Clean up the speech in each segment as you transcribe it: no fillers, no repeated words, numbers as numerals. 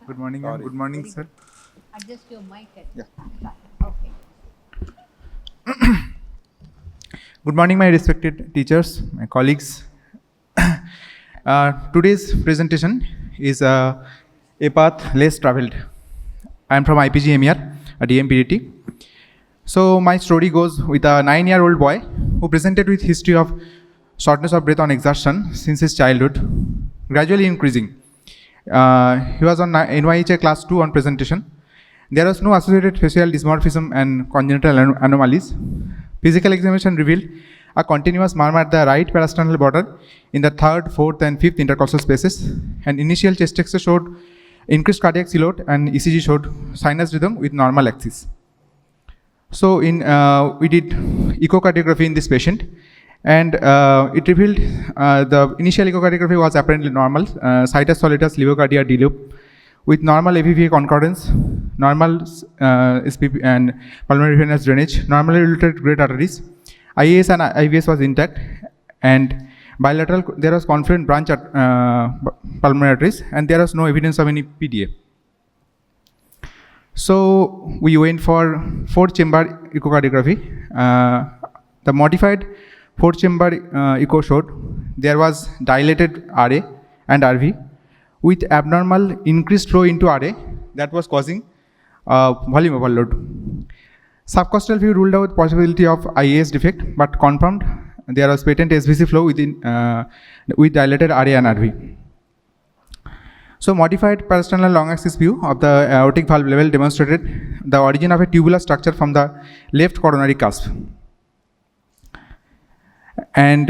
Good morning, ma'am. Good morning, sir. Adjust your mic. Yeah. Okay. Good morning, my respected teachers, my colleagues. Today's presentation is a path less traveled. I am from IPG MER, a DMPDT. So my story goes with a 9-year-old boy who presented with history of shortness of breath on exertion since his childhood, gradually increasing. He was on NYHA class 2 on presentation. There was no associated facial dysmorphism and congenital anomalies. Physical examination revealed a continuous murmur at the right parasternal border in the 3rd, 4th, and 5th intercostal spaces. And initial chest X-ray showed increased cardiac silhouette, and ECG showed sinus rhythm with normal axis. So we did echocardiography in this patient, and it revealed the initial echocardiography was apparently normal, situs solitus levocardia D-loop with normal AVVA concordance, normal SPP and pulmonary venous drainage, normally related great arteries. IAS and IVS was intact, and bilateral there was confluent branch at pulmonary arteries, and there was no evidence of any PDA. So we went for 4-chamber echocardiography. The modified 4-chamber echo showed there was dilated RA and RV with abnormal increased flow into RA that was causing volume overload. Subcostal view ruled out possibility of IAS defect, but confirmed there was patent SVC flow with dilated RA and RV. So modified parasternal long axis view of the aortic valve level demonstrated the origin of a tubular structure from the left coronary cusp. And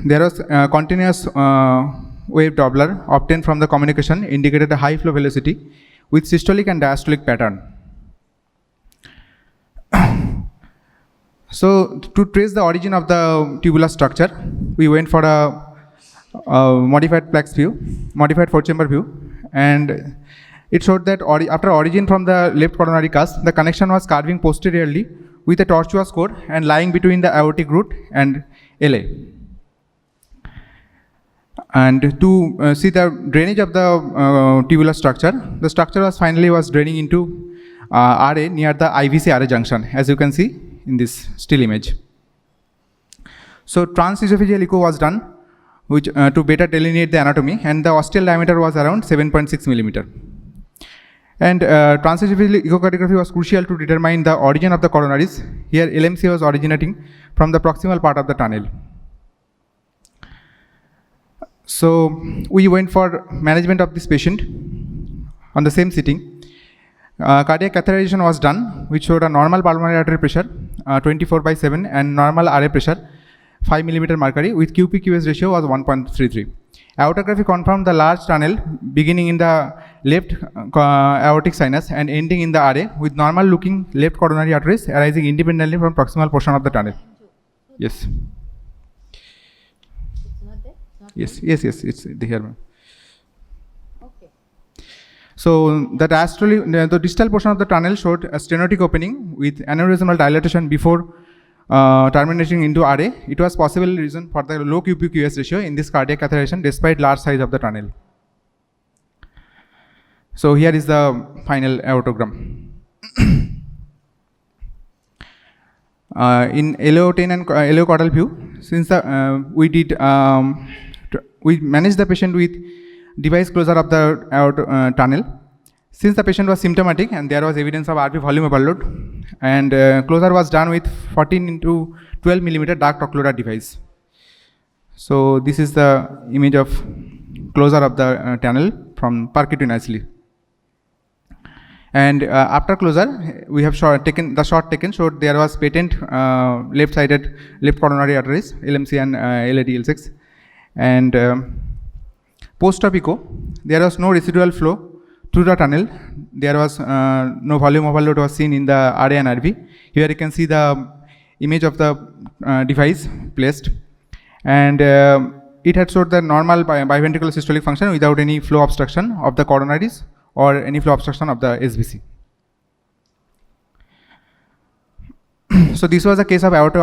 there was continuous wave Doppler obtained from the communication indicated a high flow velocity with systolic and diastolic pattern. So to trace the origin of the tubular structure, we went for a modified plex view, modified 4-chamber view, and it showed that after origin from the left coronary cusp, the connection was curving posteriorly with a tortuous core and lying between the aortic root and LA. And to see the drainage of the tubular structure, the structure was finally draining into RA near the IVC RA junction, as you can see in this still image. So transesophageal echo was done, which to better delineate the anatomy, and the ostial diameter was around 7.6 millimeter. And transesophageal echocardiography was crucial to determine the origin of the coronaries. Here LMC was originating from the proximal part of the tunnel. So we went for management of this patient on the same sitting. Cardiac catheterization was done, which showed a normal pulmonary artery pressure 24/7 and normal RA pressure 5 millimeter mercury with QP/QS ratio was 1.33. Aortography confirmed the large tunnel beginning in the left aortic sinus and ending in the RA with normal looking left coronary arteries arising independently from proximal portion of the tunnel. Yes. Yes, it's here. Okay. So the distal portion of the tunnel showed a stenotic opening with aneurysmal dilatation before terminating into RA. It was possible reason for the low QP/QS ratio in this cardiac catheterization despite large size of the tunnel. So here is the final aortogram. In LO10 and LO caudal view, since we managed the patient with device closure of the tunnel. Since the patient was symptomatic and there was evidence of RV volume overload, and closure was done with 14 into 12 millimeter dark occluder device. So this is the image of closure of the tunnel from percutaneously. And after closure, we have shot taken showed there was patent left-sided left coronary arteries, LMC and LAD-L6. And post-op echo, there was no residual flow through the tunnel. There was no volume overload was seen in the RA and RV. Here you can see the image of the device placed, and it had showed the normal biventricular systolic function without any flow obstruction of the coronaries or any flow obstruction of the SVC. So this was a case of aorta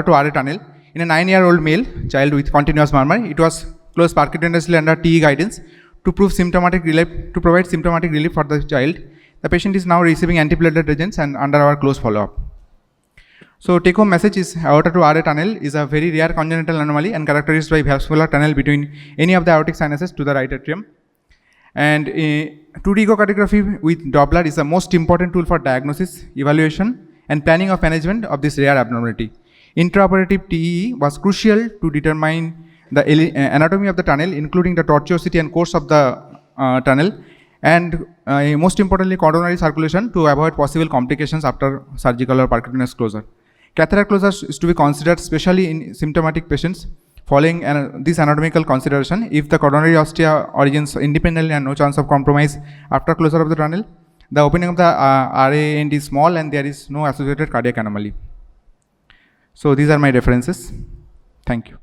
to RA tunnel in a 9-year-old male child with continuous murmur. It was closed percutaneously under TE guidance to provide symptomatic relief for the child. The patient is now receiving antiplatelet agents and under our close follow-up. So take-home message is aorta to RA tunnel is a very rare congenital anomaly and characterized by vascular tunnel between any of the aortic sinuses to the right atrium. And 2D echocardiography with Doppler is the most important tool for diagnosis, evaluation, and planning of management of this rare abnormality. Intraoperative TEE was crucial to determine the anatomy of the tunnel, including the tortuosity and course of the tunnel, and most importantly, coronary circulation to avoid possible complications after surgical or percutaneous closure. Catheter closure is to be considered especially in symptomatic patients following this anatomical consideration. If the coronary ostia origins independently and no chance of compromise after closure of the tunnel, the opening of the RA end is small and there is no associated cardiac anomaly. So these are my references. Thank you.